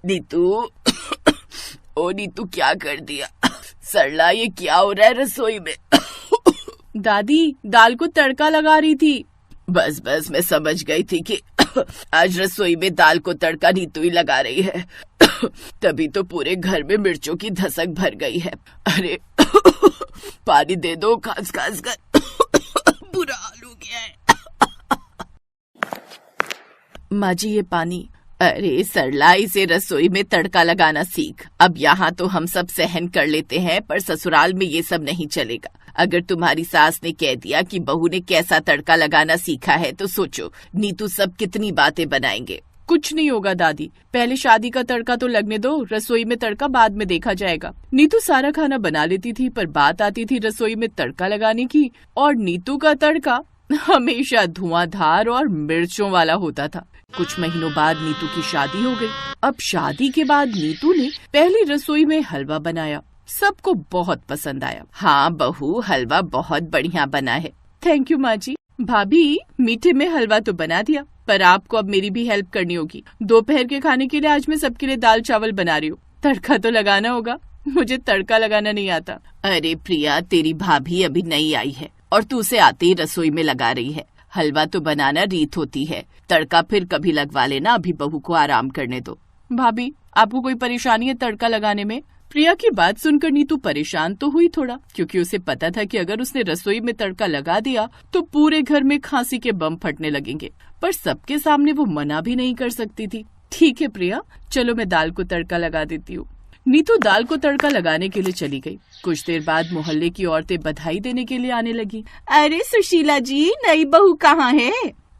नीतू ओ नीतू, क्या कर दिया? सरला, ये क्या हो रहा है रसोई में? दादी, दाल को तड़का लगा रही थी। बस मैं समझ गई थी कि आज रसोई में दाल को तड़का नीतू ही लगा रही है। तभी तो पूरे घर में मिर्चों की धसक भर गई है। अरे पानी दे दो, खास कर बुरा हाल हो गया है। माँ जी, ये पानी। अरे सरला, इसे रसोई में तड़का लगाना सीख। अब यहाँ तो हम सब सहन कर लेते हैं, पर ससुराल में ये सब नहीं चलेगा। अगर तुम्हारी सास ने कह दिया कि बहू ने कैसा तड़का लगाना सीखा है, तो सोचो नीतू सब कितनी बातें बनाएंगे। कुछ नहीं होगा दादी, पहले शादी का तड़का तो लगने दो, रसोई में तड़का बाद में देखा जाएगा। नीतू सारा खाना बना लेती थी, पर बात आती थी रसोई में तड़का लगाने की, और नीतू का तड़का हमेशा धुआंधार और मिर्चों वाला होता था। कुछ महीनों बाद नीतू की शादी हो गई। अब शादी के बाद नीतू ने पहली रसोई में हलवा बनाया। सबको बहुत पसंद आया। हाँ बहू, हलवा बहुत बढ़िया बना है। थैंक यू माँ जी। भाभी, मीठे में हलवा तो बना दिया, पर आपको अब मेरी भी हेल्प करनी होगी। दोपहर के खाने के लिए आज मैं सबके लिए दाल चावल बना रही हूँ। तड़का तो लगाना होगा, मुझे तड़का लगाना नहीं आता। अरे प्रिया, तेरी भाभी अभी नई आई है और तू उसे आते ही रसोई में लगा रही है। हलवा तो बनाना रीत होती है, तड़का फिर कभी लगवा लेना। अभी बहू को आराम करने दो। भाभी, आपको कोई परेशानी है तड़का लगाने में? प्रिया की बात सुनकर नीतू परेशान तो हुई थोड़ा, क्योंकि उसे पता था कि अगर उसने रसोई में तड़का लगा दिया तो पूरे घर में खांसी के बम फटने लगेंगे। पर सबके सामने वो मना भी नहीं कर सकती थी। ठीक है प्रिया, चलो मैं दाल को तड़का लगा देती हूँ। नीतू दाल को तड़का लगाने के लिए चली गई। कुछ देर बाद मोहल्ले की औरतें बधाई देने के लिए आने लगी। अरे सुशीला जी, नई बहू कहाँ है?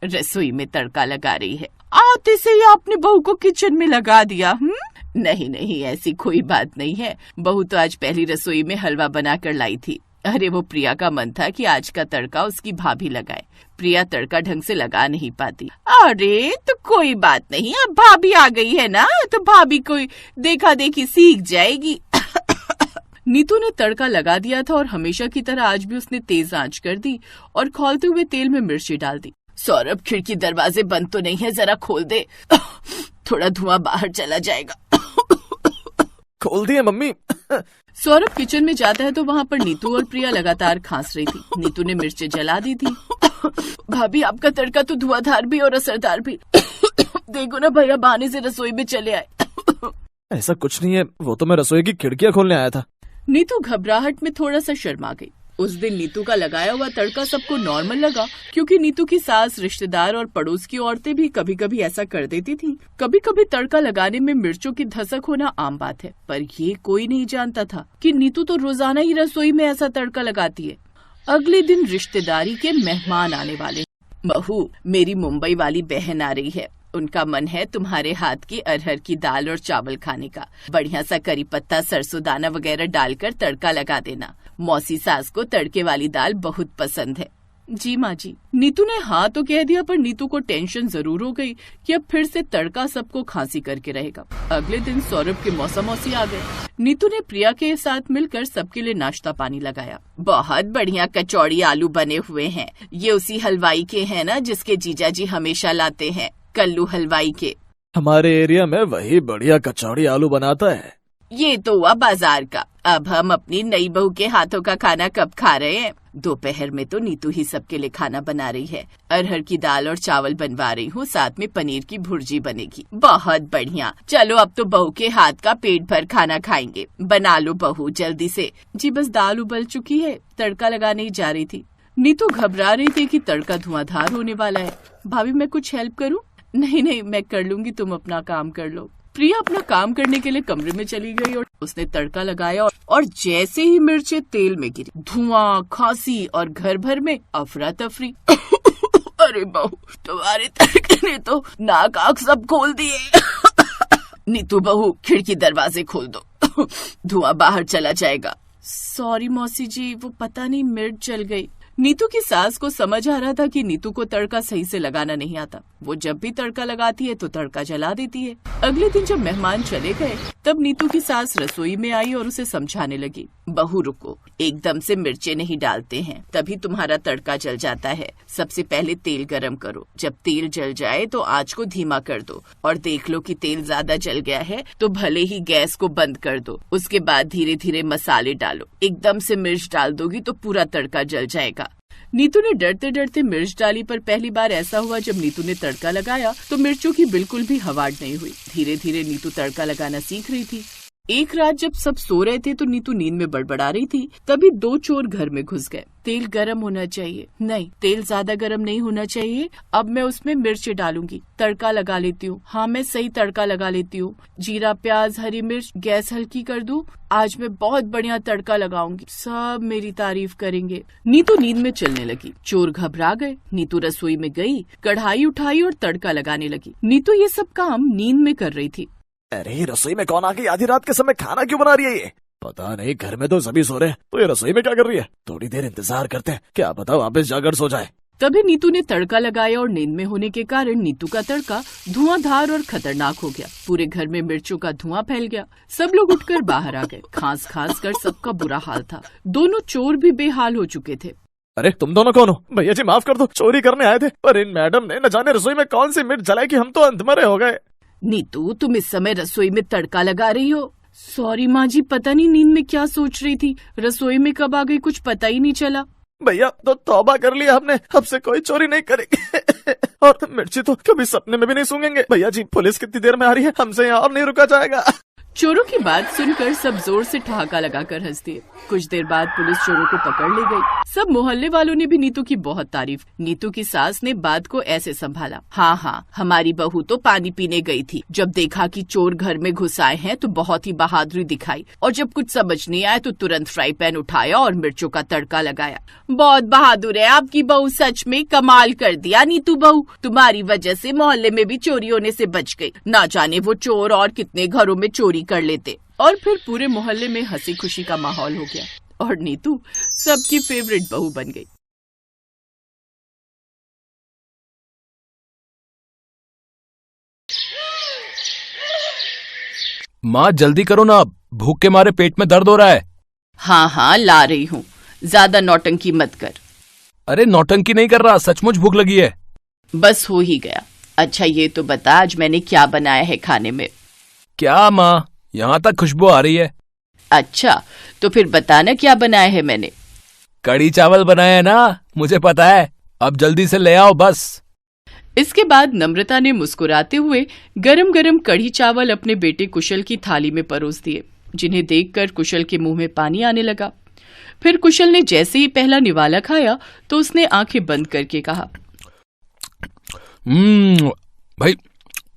रसोई में तड़का लगा रही है। आते से ही आपने बहू को किचन में लगा दिया। नहीं, ऐसी कोई बात नहीं है। बहू तो आज पहली रसोई में हलवा बना कर लाई थी। अरे वो प्रिया का मन था कि आज का तड़का उसकी भाभी लगाए। प्रिया तड़का ढंग से लगा नहीं पाती। अरे तो कोई बात नहीं, अब भाभी आ गई है ना, तो भाभी को देखा देखी सीख जाएगी। नीतू ने तड़का लगा दिया था और हमेशा की तरह आज भी उसने तेज आंच कर दी और खौलते हुए तेल में मिर्ची डाल दी। सौरभ, खिड़की दरवाजे बंद तो नहीं है? जरा खोल दे, थोड़ा धुआं बाहर चला जाएगा। खोल दिए मम्मी। सौरभ किचन में जाता है तो वहाँ पर नीतू और प्रिया लगातार खांस रही थी। नीतू ने मिर्चें जला दी थी। भाभी, आपका तड़का तो धुआंधार भी और असरदार भी। देखो ना, भैया बहाने से रसोई में चले आए। ऐसा कुछ नहीं है, वो तो मैं रसोई की खिड़कियाँ खोलने आया था। नीतू घबराहट में थोड़ा सा शर्मा गई। उस दिन नीतू का लगाया हुआ तड़का सबको नॉर्मल लगा, क्योंकि नीतू की सास, रिश्तेदार और पड़ोस की औरतें भी कभी कभी ऐसा कर देती थीं। कभी कभी तड़का लगाने में मिर्चों की धसक होना आम बात है, पर ये कोई नहीं जानता था कि नीतू तो रोजाना ही रसोई में ऐसा तड़का लगाती है। अगले दिन रिश्तेदारी के मेहमान आने वाले। बहू, मेरी मुंबई वाली बहन आ रही है। उनका मन है तुम्हारे हाथ की अरहर की दाल और चावल खाने का। बढ़िया सा करी पत्ता, सरसों दाना वगैरह डालकर तड़का लगा देना। मौसी सास को तड़के वाली दाल बहुत पसंद है। जी माँ जी। नीतू ने हाँ तो कह दिया, पर नीतू को टेंशन जरूर हो गई कि अब फिर से तड़का सबको खांसी करके रहेगा। अगले दिन सौरभ के मौसा मौसी आ गए। नीतू ने प्रिया के साथ मिलकर सबके लिए नाश्ता पानी लगाया। बहुत बढ़िया कचौड़ी आलू बने हुए हैं। ये उसी हलवाई के हैं ना, जिसके जीजा जी हमेशा लाते हैं, कल्लू हलवाई के। हमारे एरिया में वही बढ़िया कचौड़ी आलू बनाता है। ये तो हुआ बाजार का। अब हम अपनी नई बहू के हाथों का खाना कब खा रहे हैं? दोपहर में तो नीतू ही सबके लिए खाना बना रही है। अरहर की दाल और चावल बनवा रही हूँ, साथ में पनीर की भुर्जी बनेगी। बहुत बढ़िया। चलो अब तो बहू के हाथ का पेट भर खाना खाएंगे। बना लो बहू जल्दी से। जी बस दाल उबल चुकी है, तड़का लगाने ही जा रही थी। नीतू घबरा रही थी कि तड़का धुआंधार होने वाला है। भाभी, मैं कुछ हेल्प करूँ? नहीं, मैं कर लूंगी, तुम अपना काम कर लो। प्रिया अपना काम करने के लिए कमरे में चली गई और उसने तड़का लगाया और जैसे ही मिर्चें तेल में गिरी, धुआं, खांसी और घर भर में अफरा तफरी। अरे बहू, तुम्हारे तड़के ने तो नाक आँख सब खोल दिए। नीतू बहू, खिड़की दरवाजे खोल दो, धुआं बाहर चला जाएगा। सॉरी मौसी जी, वो पता नहीं मिर्च जल गई। नीतू की सास को समझ आ रहा था कि नीतू को तड़का सही से लगाना नहीं आता। वो जब भी तड़का लगाती है तो तड़का जला देती है। अगले दिन जब मेहमान चले गए तब नीतू की सास रसोई में आई और उसे समझाने लगी, बहू रुको, एकदम से मिर्चें नहीं डालते हैं, तभी तुम्हारा तड़का जल जाता है। सबसे पहले तेल गरम करो, जब तेल जल जाए तो आंच को धीमा कर दो और देख लो कि तेल ज्यादा जल गया है तो भले ही गैस को बंद कर दो। उसके बाद धीरे धीरे मसाले डालो, एकदम से मिर्च डाल दोगी तो पूरा तड़का जल जाएगा। नीतू ने डरते डरते मिर्च डाली, पर पहली बार ऐसा हुआ जब नीतू ने तड़का लगाया तो मिर्चों की बिल्कुल भी हवाड़ नहीं हुई। धीरे धीरे नीतू तड़का लगाना सीख रही थी। एक रात जब सब सो रहे थे तो नीतू नींद में बड़बड़ा रही थी, तभी 2 चोर घर में घुस गए। तेल गरम होना चाहिए, नहीं तेल ज्यादा गरम नहीं होना चाहिए, अब मैं उसमें मिर्च डालूंगी, तड़का लगा लेती हूँ। हाँ मैं सही तड़का लगा लेती हूँ, जीरा प्याज हरी मिर्च, गैस हल्की कर दूं, आज मैं बहुत बढ़िया तड़का लगाऊंगी, सब मेरी तारीफ करेंगे। नीतू नींद में चलने लगी। चोर घबरा गए। नीतू रसोई में गई, कढ़ाई उठाई और तड़का लगाने लगी। नीतू ये सब काम नींद में कर रही थी। अरे रसोई में कौन आ गई आधी रात के समय, खाना क्यों बना रही है ये? पता नहीं, घर में तो सभी सो रहे हैं, तो ये रसोई में क्या कर रही है? थोड़ी देर इंतजार करते हैं, क्या पता वापस जाकर सो जाए। तभी नीतू ने तड़का लगाया और नींद में होने के कारण नीतू का तड़का धुआंधार और खतरनाक हो गया। पूरे घर में मिर्चों का धुआं फैल गया। सब लोग उठकर बाहर आ गए। खांस खांस कर सबका बुरा हाल था। दोनों चोर भी बेहाल हो चुके थे। अरे तुम दोनों कौन हो? भैया जी माफ कर दो, चोरी करने आए थे, पर इन मैडम ने न जाने रसोई में कौन सी मिर्च जलाई कि हम तो अंधमरे हो गए। नीतू तुम इस समय रसोई में तड़का लगा रही हो? सॉरी माँ जी, पता नहीं नींद में क्या सोच रही थी, रसोई में कब आ गई कुछ पता ही नहीं चला। भैया तो तौबा कर लिया हमने, अब से कोई चोरी नहीं करेगी और मिर्ची तो कभी सपने में भी नहीं सूंघेंगे। भैया जी पुलिस कितनी देर में आ रही है, हमसे यहाँ और नहीं रुका जाएगा। चोरों की बात सुनकर सब जोर से ठहाका लगाकर हंस दिए। कुछ देर बाद पुलिस चोरों को पकड़ ले गई। सब मोहल्ले वालों ने भी नीतू की बहुत तारीफ। नीतू की सास ने बात को ऐसे संभाला, हाँ हमारी बहू तो पानी पीने गई थी, जब देखा कि चोर घर में घुस आए हैं तो बहुत ही बहादुरी दिखाई और जब कुछ समझ नहीं आया तो तुरंत फ्राई पैन उठाया और मिर्चों का तड़का लगाया। बहुत बहादुर है आपकी बहू, सच में कमाल कर दिया नीतू बहू, तुम्हारी वजह से मोहल्ले में भी चोरी होने से बच गई। ना जाने वो चोर और कितने घरों में चोरी कर लेते। और फिर पूरे मोहल्ले में हंसी खुशी का माहौल हो गया और नीतू सबकी फेवरेट बहू बन गई। माँ जल्दी करो ना, भूख के मारे पेट में दर्द हो रहा है। हाँ ला रही हूँ, ज्यादा नौटंकी मत कर। अरे नौटंकी नहीं कर रहा, सचमुच भूख लगी है। बस हो ही गया। अच्छा ये तो बता आज मैंने क्या बनाया है खाने में? क्या माँ, यहाँ तक खुशबू आ रही है। अच्छा तो फिर बताना क्या बनाया है मैंने? कढ़ी चावल बनाया है ना, मुझे पता है, अब जल्दी से ले आओ बस। इसके बाद नम्रता ने मुस्कुराते हुए गरम गरम कढ़ी चावल अपने बेटे कुशल की थाली में परोस दिए, जिन्हें देखकर कुशल के मुंह में पानी आने लगा। फिर कुशल ने जैसे ही पहला निवाला खाया तो उसने आंखें बंद करके कहा, भाई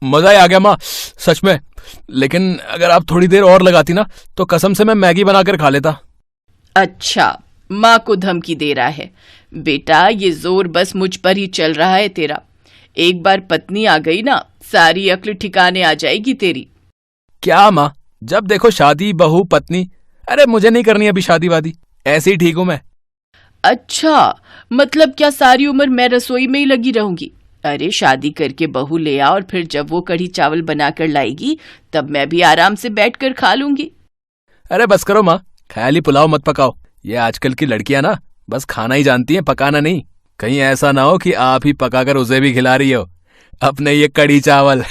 मजा ही आ गया माँ, सच में। लेकिन अगर आप थोड़ी देर और लगाती ना तो कसम से मैं मैगी बनाकर खा लेता। अच्छा माँ को धमकी दे रहा है? बेटा ये जोर बस मुझ पर ही चल रहा है तेरा। एक बार पत्नी आ गई ना, सारी अक्ल ठिकाने आ जाएगी तेरी। क्या माँ, जब देखो शादी बहू पत्नी। अरे मुझे नहीं करनी अभी शादी वादी, ऐसे ही ठीक हूँ मैं। अच्छा मतलब क्या सारी उम्र मैं रसोई में ही लगी रहूंगी? अरे शादी करके बहू ले आ और फिर जब वो कढ़ी चावल बनाकर लाएगी तब मैं भी आराम से बैठकर खा लूंगी। अरे बस करो माँ, ख्याली पुलाव मत पकाओ। ये आजकल की लड़कियां ना बस खाना ही जानती हैं, पकाना नहीं। कहीं ऐसा ना हो कि आप ही पकाकर उसे भी खिला रही हो अपने ये कढ़ी चावल।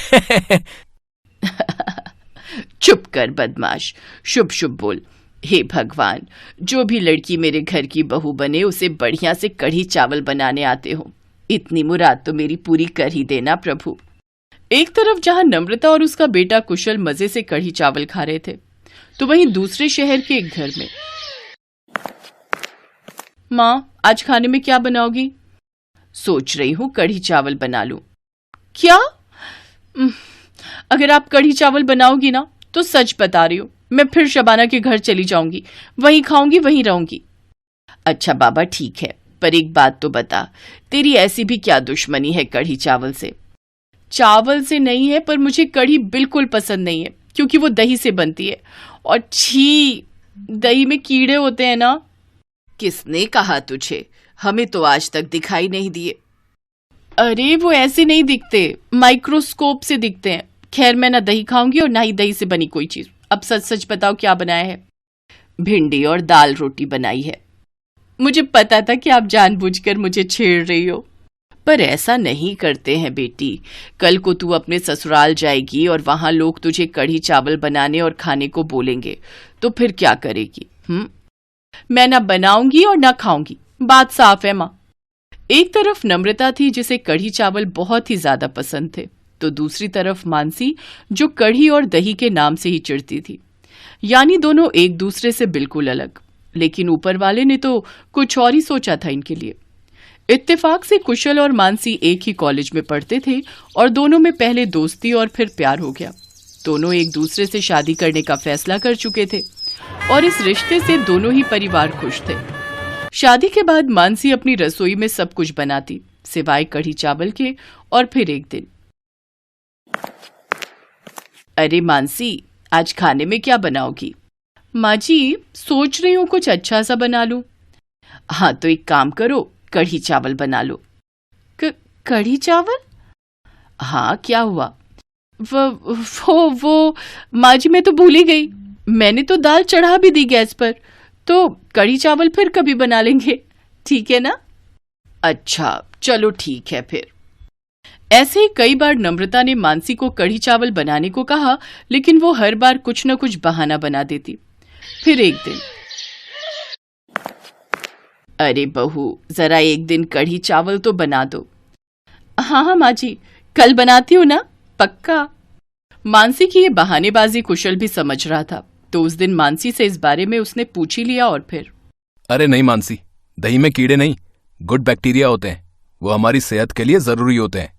चुप कर बदमाश, शुभ शुभ बोल। हे भगवान, जो भी लड़की मेरे घर की बहू बने उसे बढ़िया से कढ़ी चावल बनाने आते हो। इतनी मुराद तो मेरी पूरी कर ही देना प्रभु। एक तरफ जहां नम्रता और उसका बेटा कुशल मजे से कढ़ी चावल खा रहे थे, तो वहीं दूसरे शहर के एक घर में, माँ आज खाने में क्या बनाओगी? सोच रही हूँ कढ़ी चावल बना लूं। क्या? अगर आप कढ़ी चावल बनाओगी ना तो सच बता रही हूँ, मैं फिर शबाना के घर चली जाऊंगी, वहीं खाऊंगी वहीं रहूंगी। अच्छा बाबा ठीक है, पर एक बात तो बता, तेरी ऐसी भी क्या दुश्मनी है कढ़ी चावल से? चावल से नहीं है, पर मुझे कढ़ी बिल्कुल पसंद नहीं है क्योंकि वो दही से बनती है और छी, दही में कीड़े होते हैं ना। किसने कहा तुझे? हमें तो आज तक दिखाई नहीं दिए। अरे वो ऐसे नहीं दिखते, माइक्रोस्कोप से दिखते हैं। खैर मैं ना दही खाऊंगी और ना ही दही से बनी कोई चीज। अब सच सच बताओ क्या बनाया है? भिंडी और दाल रोटी बनाई है। मुझे पता था कि आप जानबूझकर मुझे छेड़ रही हो। पर ऐसा नहीं करते हैं बेटी। कल को तू अपने ससुराल जाएगी और वहां लोग तुझे कढ़ी चावल बनाने और खाने को बोलेंगे, तो फिर क्या करेगी? मैं ना बनाऊंगी और ना खाऊंगी, बात साफ है माँ। एक तरफ नम्रता थी जिसे कढ़ी चावल बहुत ही ज्यादा पसंद थे, तो दूसरी तरफ मानसी जो कढ़ी और दही के नाम से ही चिढ़ती थी। यानी दोनों एक दूसरे से बिल्कुल अलग। लेकिन ऊपर वाले ने तो कुछ और ही सोचा था इनके लिए। इत्तेफाक से कुशल और मानसी एक ही कॉलेज में पढ़ते थे और दोनों में पहले दोस्ती और फिर प्यार हो गया। दोनों एक दूसरे से शादी करने का फैसला कर चुके थे और इस रिश्ते से दोनों ही परिवार खुश थे। शादी के बाद मानसी अपनी रसोई में सब कुछ बनाती सिवाय कढ़ी चावल के। और फिर एक दिन, अरे मानसी, आज खाने में क्या बनाओगी? माँ जी सोच रही हूँ कुछ अच्छा सा बना लूं। हाँ तो एक काम करो, कढ़ी चावल बना लो। कढ़ी चावल? हाँ क्या हुआ? वो माँ जी मैं तो भूल ही गई। मैंने तो दाल चढ़ा भी दी गैस पर, तो कढ़ी चावल फिर कभी बना लेंगे, ठीक है ना? अच्छा चलो ठीक है फिर। ऐसे ही कई बार नम्रता ने मानसी को कढ़ी चावल बनाने को कहा, लेकिन वो हर बार कुछ न कुछ बहाना बना देती। फिर एक दिन, अरे बहू, जरा एक दिन कढ़ी चावल तो बना दो। हाँ माँ जी, कल बनाती हूँ ना, पक्का। मानसी की ये बहानेबाजी कुशल भी समझ रहा था, तो उस दिन मानसी से इस बारे में उसने पूछ ही लिया। और फिर, अरे नहीं मानसी, दही में कीड़े नहीं, गुड बैक्टीरिया होते हैं, वो हमारी सेहत के लिए जरूरी होते हैं।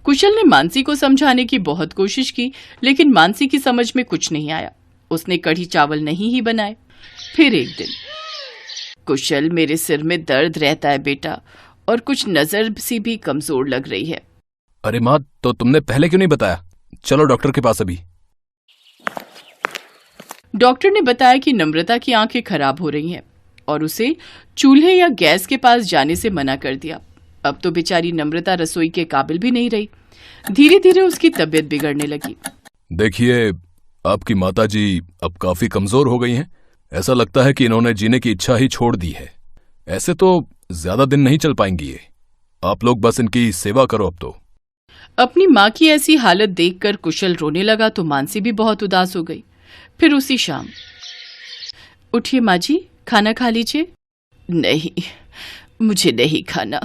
कुशल ने मानसी को समझाने की बहुत कोशिश की, लेकिन मानसी की समझ में कुछ नहीं आया। उसने कढ़ी चावल नहीं ही बनाए। फिर एक दिन, कुशल मेरे सिर में दर्द रहता है बेटा, और कुछ नजर सी भी कमजोर लग रही है। अरे माँ, तो तुमने पहले क्यों नहीं बताया? चलो डॉक्टर के पास अभी। डॉक्टर ने बताया कि नम्रता की आंखें खराब हो रही हैं और उसे चूल्हे या गैस के पास जाने से मना कर दिया। अब तो बेचारी नम्रता रसोई के काबिल भी नहीं रही। धीरे धीरे उसकी तबीयत बिगड़ने लगी। देखिए, आपकी माताजी अब काफी कमजोर हो गई हैं। ऐसा लगता है कि इन्होंने जीने की इच्छा ही छोड़ दी है। ऐसे तो ज्यादा दिन नहीं चल पाएंगी ये। आप लोग बस इनकी सेवा करो अब तो। अपनी माँ की ऐसी हालत देखकर कुशल रोने लगा, तो मानसी भी बहुत उदास हो गई। फिर उसी शाम, उठिए माँ जी, खाना खा लीजिए। नहीं, मुझे नहीं खाना,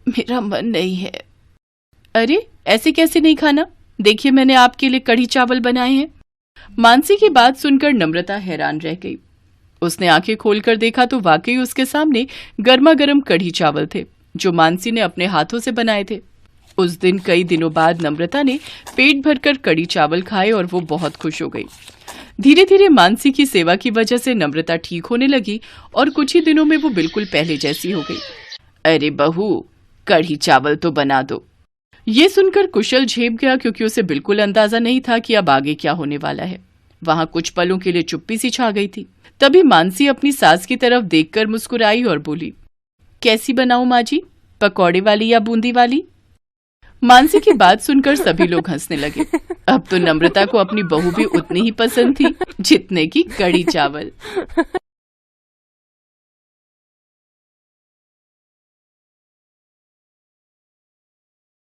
मेरा मन नहीं है। अरे ऐसे कैसे नहीं खाना? देखिए मैंने आपके लिए कढ़ी चावल बनाए हैं। मानसी की बात सुनकर नम्रता हैरान रह गई। उसने आंखें खोलकर देखा तो वाकई उसके सामने गर्मा गर्म कढ़ी चावल थे, जो मानसी ने अपने हाथों से बनाए थे। उस दिन कई दिनों बाद नम्रता ने पेट भरकर कढ़ी चावल खाए और वो बहुत खुश हो गई। धीरे धीरे मानसी की सेवा की वजह से नम्रता ठीक होने लगी और कुछ ही दिनों में वो बिल्कुल पहले जैसी हो गई। अरे बहू, कढ़ी चावल तो बना दो। ये सुनकर कुशल झेप गया, क्योंकि उसे बिल्कुल अंदाजा नहीं था कि अब आगे क्या होने वाला है। वहां कुछ पलों के लिए चुप्पी सी छा गई थी। तभी मानसी अपनी सास की तरफ देखकर मुस्कुराई और बोली, कैसी बनाऊं माँ जी, पकौड़े वाली या बूंदी वाली? मानसी की बात सुनकर सभी लोग हंसने लगे। अब तो नम्रता को अपनी बहू भी उतनी ही पसंद थी जितने की कढ़ी चावल।